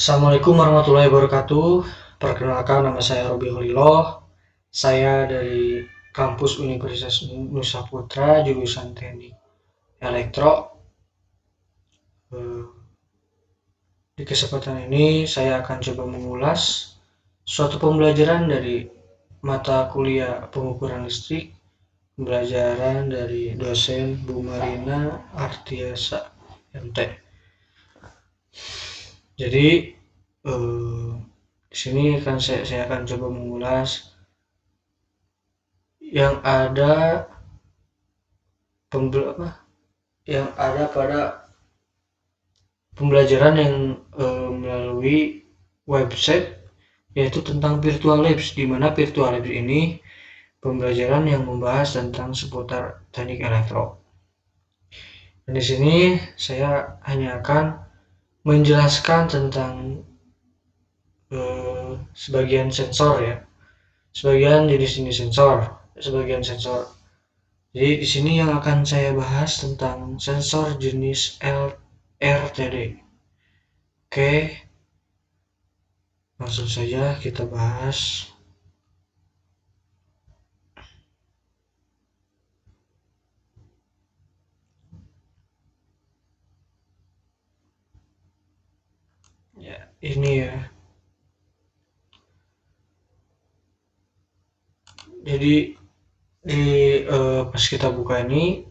Assalamualaikum warahmatullahi wabarakatuh. Perkenalkan, nama saya Robi Holilo. Saya dari kampus Universitas Nusa Putra, jurusan Teknik Elektro. Eh, Di kesempatan ini saya akan coba mengulas suatu pembelajaran dari mata kuliah pengukuran listrik, pembelajaran dari dosen Bu Marina Artiasa MT. Jadi di sini saya akan coba mengulas yang ada yang ada pada pembelajaran yang melalui website, yaitu tentang virtual labs, di mana virtual labs ini pembelajaran yang membahas tentang seputar teknik elektro. Dan di sini saya hanya akan menjelaskan tentang sebagian sensor ya, sebagian jenis sensor, sebagian sensor. Jadi di sini yang akan saya bahas tentang sensor jenis RTD. Oke, langsung saja kita bahas. Ya, ini ya. Jadi di pas kita buka ini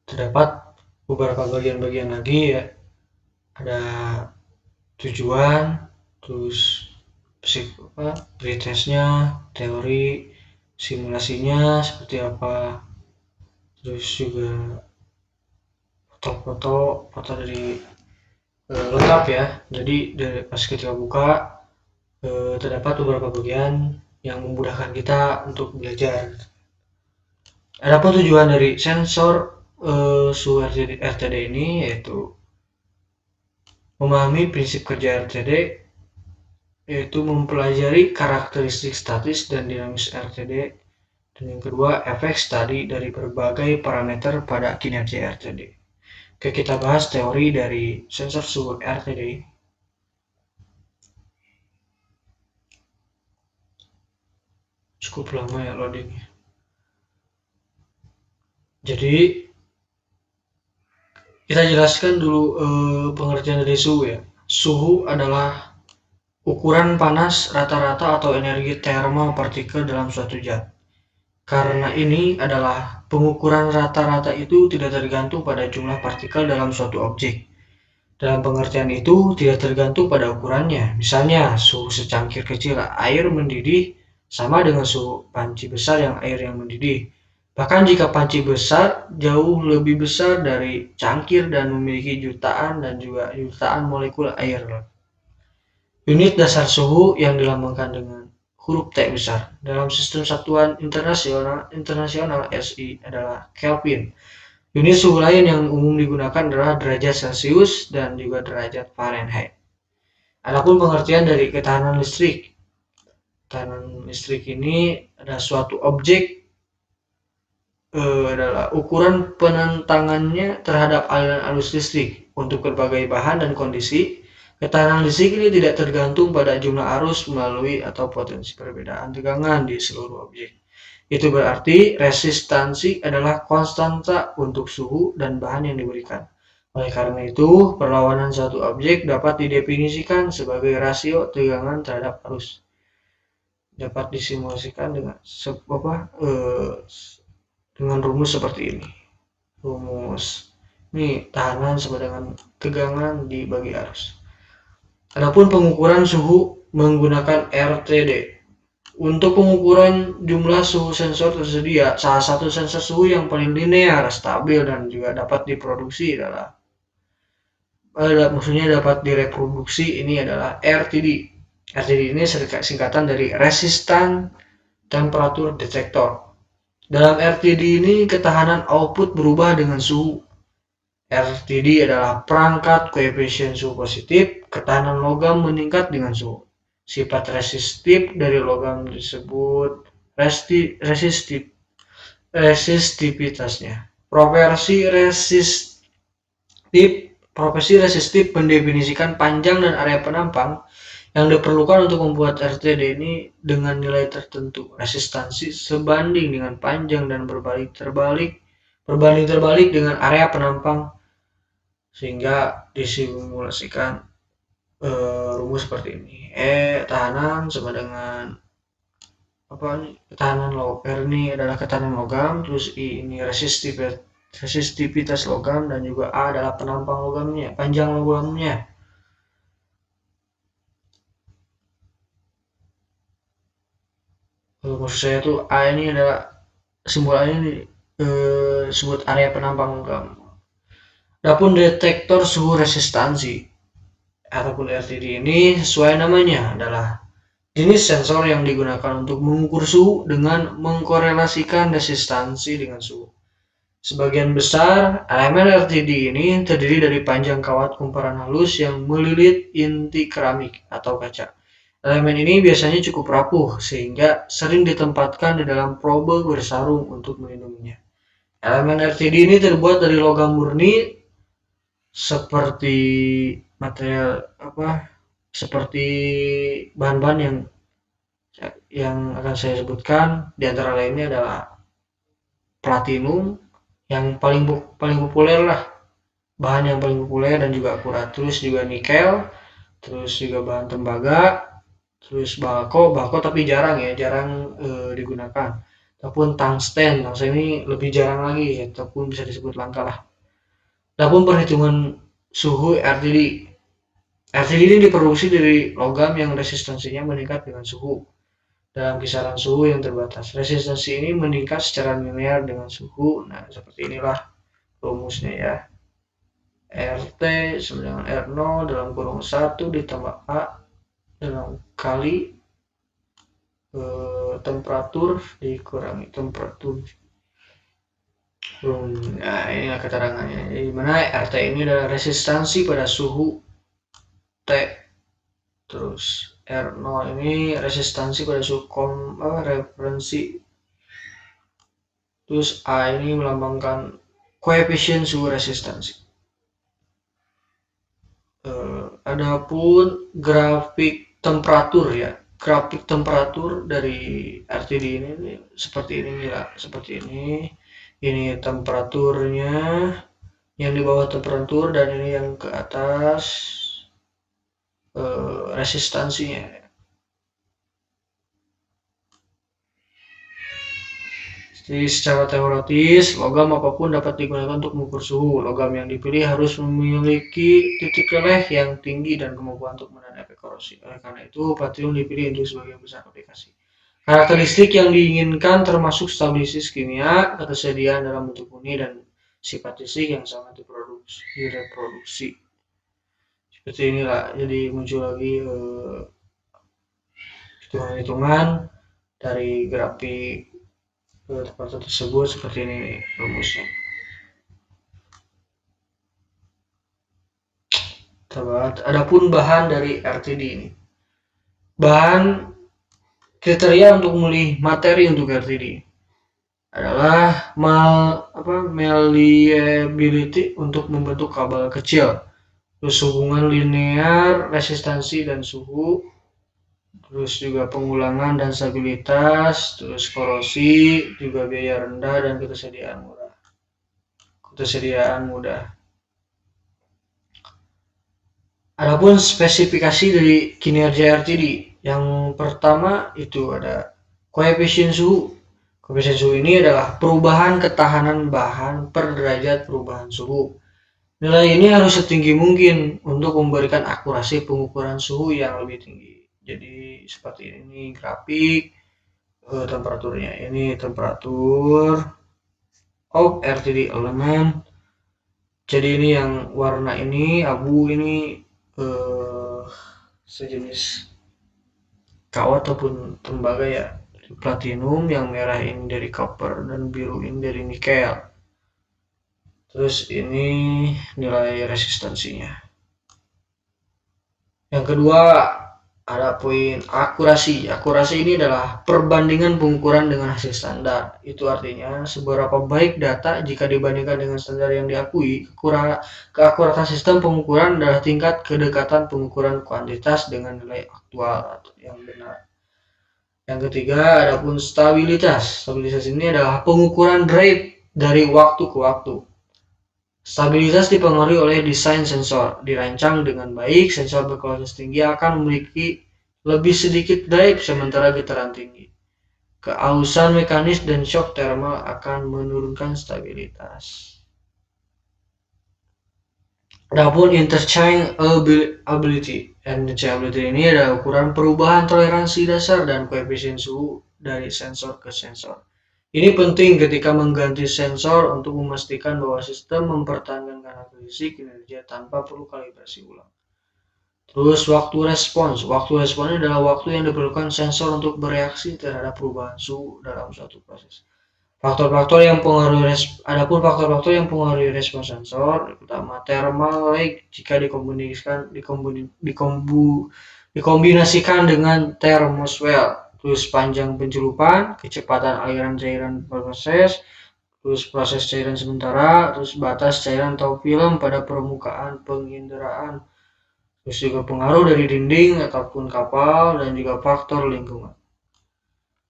terdapat beberapa bagian-bagian lagi ya. Ada tujuan, terus pretestnya, teori, simulasinya seperti apa, terus juga foto dari lengkap ya. Jadi pas kita buka terdapat beberapa bagian yang memudahkan kita untuk belajar. Adapun tujuan dari sensor suhu RTD ini yaitu memahami prinsip kerja RTD, yaitu mempelajari karakteristik statis dan dinamis RTD, dan yang kedua efek studi dari berbagai parameter pada kinerja RTD. Oke, kita bahas teori dari sensor suhu RTD. Cukup lama ya loadingnya. Jadi kita jelaskan dulu pengertian dari suhu ya. Suhu adalah ukuran panas rata-rata atau energi termal partikel dalam suatu zat. Karena ini adalah pengukuran rata-rata itu tidak tergantung pada jumlah partikel dalam suatu objek. Dalam pengertian itu tidak tergantung pada ukurannya. Misalnya suhu secangkir kecil air mendidih sama dengan suhu panci besar air yang mendidih. Bahkan jika panci besar jauh lebih besar dari cangkir dan memiliki jutaan dan juga jutaan molekul air. Unit dasar suhu yang dilambangkan dengan huruf T besar dalam sistem satuan internasional SI adalah Kelvin. Unit suhu lain yang umum digunakan adalah derajat Celcius dan juga derajat Fahrenheit. Adapun pengertian dari ketahanan listrik. Ketahanan listrik ini adalah suatu objek adalah ukuran penentangannya terhadap aliran arus listrik untuk berbagai bahan dan kondisi. Ketahanan listrik ini tidak tergantung pada jumlah arus melalui atau potensi perbedaan tegangan di seluruh objek. Itu berarti resistansi adalah konstanta untuk suhu dan bahan yang diberikan. Oleh karena itu, perlawanan satu objek dapat didefinisikan sebagai rasio tegangan terhadap arus. Dapat disimulasikan dengan rumus seperti ini. Rumus ini tahanan sama dengan tegangan dibagi arus. Adapun pengukuran suhu menggunakan RTD. Untuk pengukuran jumlah suhu sensor tersedia, salah satu sensor suhu yang paling linear, stabil, dan juga dapat diproduksi dapat direproduksi ini adalah RTD. RTD ini singkatan dari resistan temperatur detektor. Dalam RTD ini ketahanan output berubah dengan suhu. RTD adalah perangkat koefisien suhu positif, ketahanan logam meningkat dengan suhu. Sifat resistif dari logam disebut resistivitasnya. Properti resistif Profesi resistif mendefinisikan panjang dan area penampang yang diperlukan untuk membuat RTD ini dengan nilai tertentu. Resistansi sebanding dengan panjang dan berbanding terbalik dengan area penampang, sehingga disimulasikan rumus seperti ini. Tahanan sama dengan ketahanan logam. R ini adalah ketahanan logam, terus I ini resistivitas logam, dan juga A adalah penampang logamnya, panjang logamnya. Maksud saya tuh A ini adalah simbol A ini disebut area penampang logam. Adapun detektor suhu resistansi ataupun RTD ini sesuai namanya adalah jenis sensor yang digunakan untuk mengukur suhu dengan mengkorelasikan resistansi dengan suhu. Sebagian besar elemen RTD ini terdiri dari panjang kawat kumparan halus yang melilit inti keramik atau kaca. Elemen ini biasanya cukup rapuh sehingga sering ditempatkan di dalam probe bersarung untuk melindunginya. Elemen RTD ini terbuat dari logam murni seperti material seperti bahan-bahan yang akan saya sebutkan, di antara lainnya adalah platinum yang paling populer lah, bahan yang paling populer dan juga akurat. Terus juga nikel, terus juga bahan tembaga, terus bako tapi jarang digunakan. Ataupun tungsten ini lebih jarang lagi, ataupun bisa disebut langka lah. Adapun perhitungan suhu RTD ini diproduksi dari logam yang resistansinya meningkat dengan suhu dalam kisaran suhu yang terbatas. Resistansi ini meningkat secara linear dengan suhu. Nah, seperti inilah rumusnya ya. RT sama dengan R0 dalam kurung 1 ditambah A dalam kali temperatur dikurangi temperatur. Nah, inilah keterangannya. Jadi mana RT ini adalah resistansi pada suhu T. Terus R0 ini resistansi pada suhu referensi. Terus A ini melambangkan koefisien suhu resistansi. Adapun grafik temperatur ya. Grafik temperatur dari RTD ini seperti ini lah, seperti ini. Ini temperaturnya, yang di bawah temperatur, dan ini yang ke atas resistansinya. Jadi secara teoritis, logam apapun dapat digunakan untuk mengukur suhu. Logam yang dipilih harus memiliki titik leleh yang tinggi dan kemampuan untuk menahan efek korosi. Oleh karena itu, platinum dipilih untuk sebagian besar aplikasi. Karakteristik yang diinginkan termasuk stabilitas kimia, ketersediaan dalam bentuk murni, dan sifat fisik yang sangat direproduksi. Seperti inilah, jadi muncul lagi hitungan-hitungan dari grafik temperatur tersebut. Seperti ini rumusnya. Adapun bahan dari RTD ini, bahan kriteria untuk memilih materi untuk RTD adalah malleability untuk membentuk kabel kecil, terus hubungan linear resistansi dan suhu, terus juga pengulangan dan stabilitas, terus korosi, juga biaya rendah, dan ketersediaan mudah. Adapun spesifikasi dari kinerja RTD, yang pertama itu ada koefisien suhu. Koefisien suhu ini adalah perubahan ketahanan bahan per derajat perubahan suhu. Nilai ini harus setinggi mungkin untuk memberikan akurasi pengukuran suhu yang lebih tinggi. Jadi seperti ini grafik temperaturnya. Ini temperatur RTD elemen. Jadi ini yang warna ini abu ini sejenis kawat ataupun tembaga ya. Platinum, yang merah ini dari copper dan biru ini dari nikel. Terus ini nilai resistansinya. Yang kedua, Ada poin akurasi. Akurasi ini adalah perbandingan pengukuran dengan hasil standar. Itu artinya seberapa baik data jika dibandingkan dengan standar yang diakui. Keakuratan sistem pengukuran adalah tingkat kedekatan pengukuran kuantitas dengan nilai aktual atau yang benar. Yang ketiga, adapun stabilitas. Stabilitas ini adalah pengukuran rate dari waktu ke waktu. Stabilitas dipengaruhi oleh desain sensor. Dirancang dengan baik, sensor berkualitas tinggi akan memiliki lebih sedikit drive sementara getaran tinggi. Keausan mekanis dan shock thermal akan menurunkan stabilitas. Adapun interchangeability. Interchangeability ini adalah ukuran perubahan toleransi dasar dan koefisien suhu dari sensor ke sensor. Ini penting ketika mengganti sensor untuk memastikan bahwa sistem mempertahankan karakteristik kinerja tanpa perlu kalibrasi ulang. Terus waktu respons. Waktu respons adalah waktu yang diperlukan sensor untuk bereaksi terhadap perubahan suhu dalam suatu proses. Faktor-faktor yang mempengaruhi respons sensor, pertama thermal lag jika dikombinasikan dengan thermoswell. Terus panjang pencelupan, kecepatan aliran cairan proses, terus proses cairan sementara, terus batas cairan atau film pada permukaan penginderaan, terus juga pengaruh dari dinding ataupun kapal, dan juga faktor lingkungan.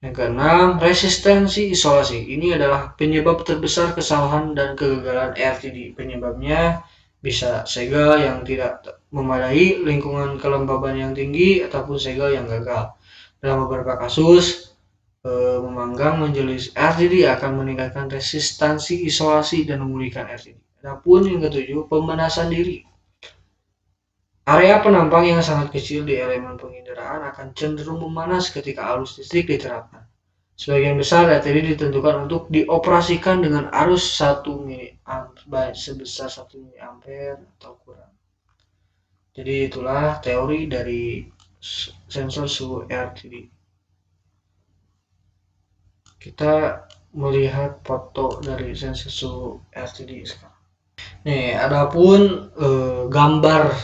Yang keenam, resistensi isolasi. Ini adalah penyebab terbesar kesalahan dan kegagalan RTD. Penyebabnya bisa segel yang tidak memadai, lingkungan kelembaban yang tinggi, ataupun segel yang gagal. Dalam beberapa kasus, memanggang menjelis RTD akan meningkatkan resistansi isolasi dan memulihkan RTD. Adapun yang ketujuh, pemanasan diri. Area penampang yang sangat kecil di elemen penginderaan akan cenderung memanas ketika arus listrik diterapkan. Sebagian besar RTD ditentukan untuk dioperasikan dengan arus 1 mA sebesar 1 mA atau kurang. Jadi itulah teori dari sensor suhu RTD. Kita melihat foto dari sensor suhu RTD sekarang. Nih, adapun gambar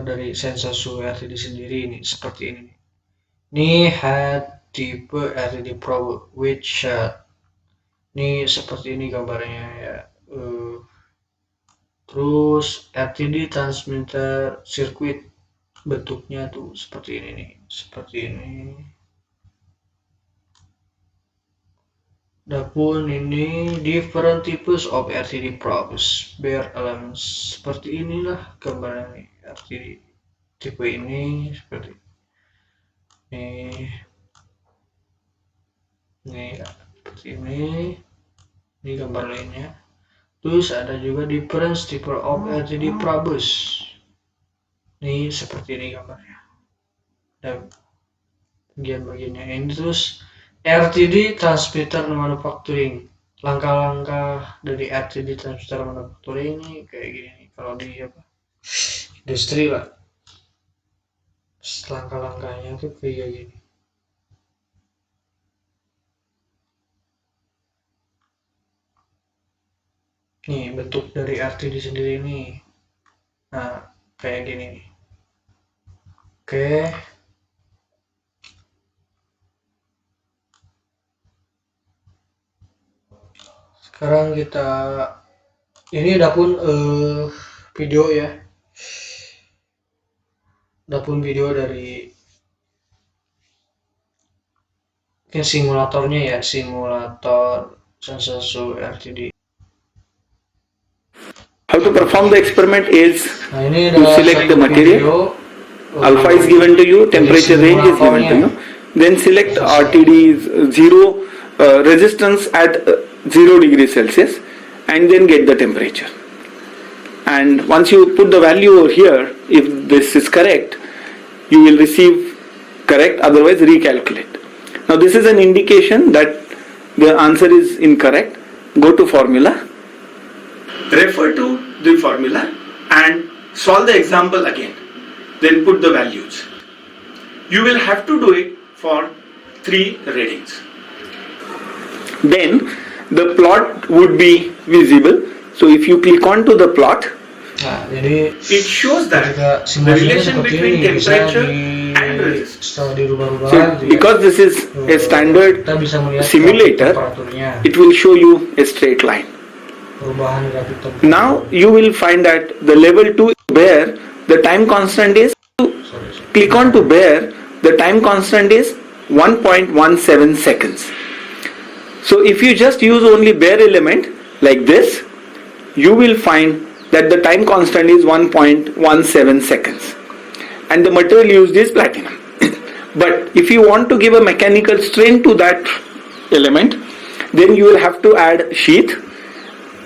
dari sensor suhu RTD sendiri ini seperti ini. Ini head tipe RTD probe with shot. Ini seperti ini gambarnya ya. Terus RTD transmitter circuit bentuknya tuh seperti ini nih, seperti ini. Adapun ini different types of RTD probes, bare elements. Seperti inilah gambarnya nih, RTD tipe ini seperti ini. Nih seperti ini gambar lainnya. Terus ada juga different type of RTD probes. Ini seperti ini gambarnya. Dan bagian-bagiannya ini. Terus RTD transmitter manufacturing. Langkah-langkah dari RTD transmitter manufacturing ini kayak gini. Kalau di industri lah, langkah-langkahnya tuh kayak gini. Nih bentuk dari RTD sendiri nih. Nah kayak gini nih. Oke. Sekarang kita ini adapun video ya. Adapun video dari simulatornya ya, simulator sensor suhu RTD. How to perform the experiment is to select the material. Alpha is given to you, temperature range is given to you. Then select RTD is 0 resistance at 0 degrees Celsius, and then get the temperature. And once you put the value over here, if this is correct, you will receive correct, otherwise recalculate. Now this is an indication that the answer is incorrect. Go to formula, refer to the formula and solve the example again. Then put the values. You will have to do it for 3 readings. Then the plot would be visible. So if you click onto the plot, Nah, jadi it shows that the relation between temperature and resistance. So, because this is a standard simulator, it will show you a straight line. Now you will find that the level 2 where the time constant is, click on to bear, the time constant is 1.17 seconds. So if you just use only bare element like this, you will find that the time constant is 1.17 seconds and the material used is platinum. But if you want to give a mechanical strain to that element, then you will have to add sheath,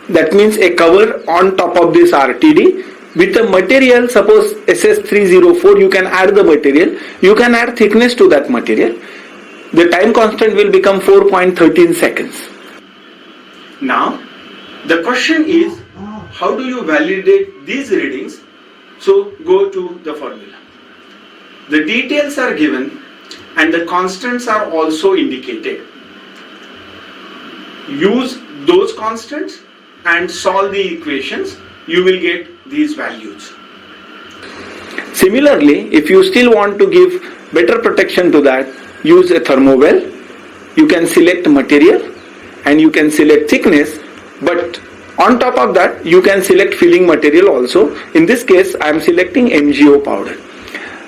that means a cover on top of this RTD with the material. Suppose SS304, you can add the material, you can add thickness to that material. The time constant will become 4.13 seconds. Now the question is, how do you validate these readings? So go to the formula. The details are given and the constants are also indicated. Use those constants and solve the equations. You will get these values. Similarly, if you still want to give better protection to that, use a thermowell. You can select material and you can select thickness, but on top of that you can select filling material also. In this case I am selecting MgO powder.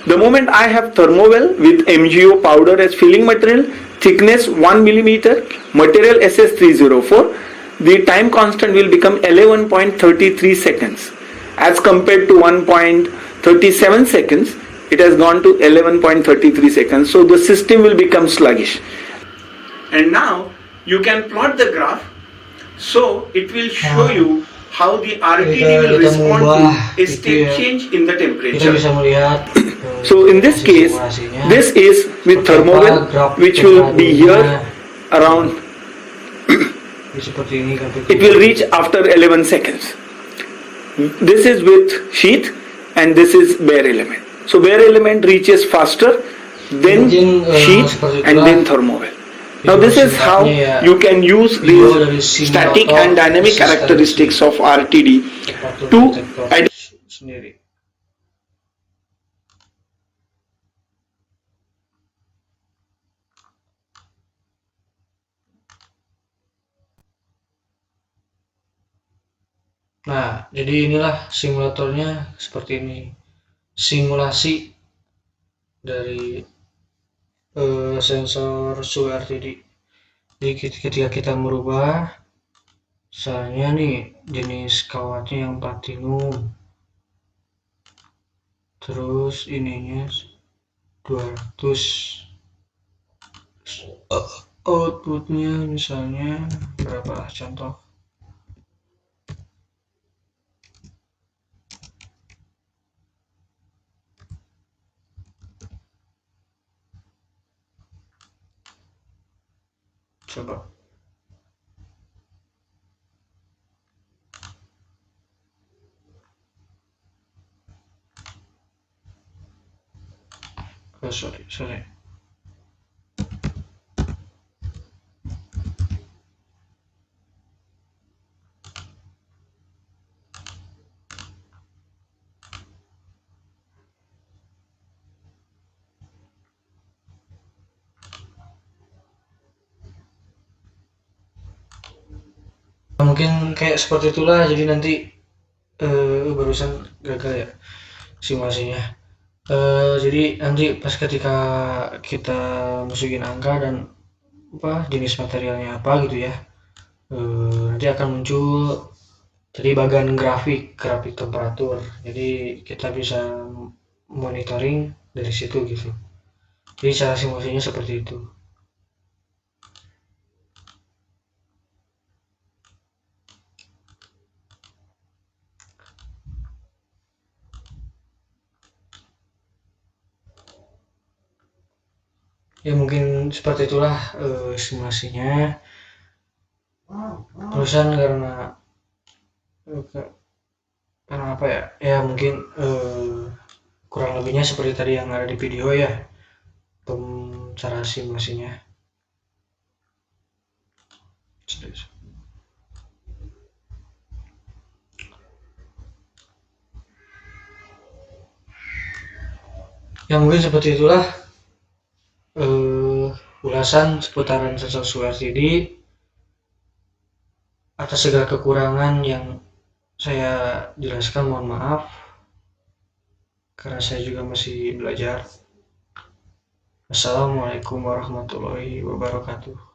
The moment I have thermowell with MgO powder as filling material, thickness 1 millimeter, material SS304, the time constant will become 11.33 seconds. As compared to 1.37 seconds, it has gone to 11.33 seconds. So the system will become sluggish. And now you can plot the graph. So it will show you how the RTD will respond to a step change in the temperature. So in this case, this is with thermowell, which will be here around, it will reach after 11 seconds. This is with sheath and this is bare element. So bare element reaches faster, then sheath and then thermowell. Now this is how you can use these static and dynamic characteristics of RTD to identify. Nah, jadi inilah simulatornya seperti ini. Simulasi dari sensor suhu RTD. Jadi ketika kita merubah, misalnya nih jenis kawatnya yang platinum, terus ininya 200, outputnya misalnya berapa contoh. Coba. Oh, sorry. Mungkin kayak seperti itulah, jadi nanti barusan gagal ya simulasinya. Jadi nanti pas ketika kita masukin angka dan jenis materialnya apa gitu ya, nanti akan muncul jadi bagian grafik temperatur, jadi kita bisa monitoring dari situ gitu. Jadi cara simulasinya seperti itu. Ya mungkin seperti itulah simulasinya. Terusan karena apa ya? Ya mungkin kurang lebihnya seperti tadi yang ada di video ya, cara simulasinya. Ya mungkin seperti itulah ulasan seputaran sensor suhu RTD. Atas segala kekurangan yang saya jelaskan, mohon maaf, karena saya juga masih belajar. Assalamualaikum warahmatullahi wabarakatuh.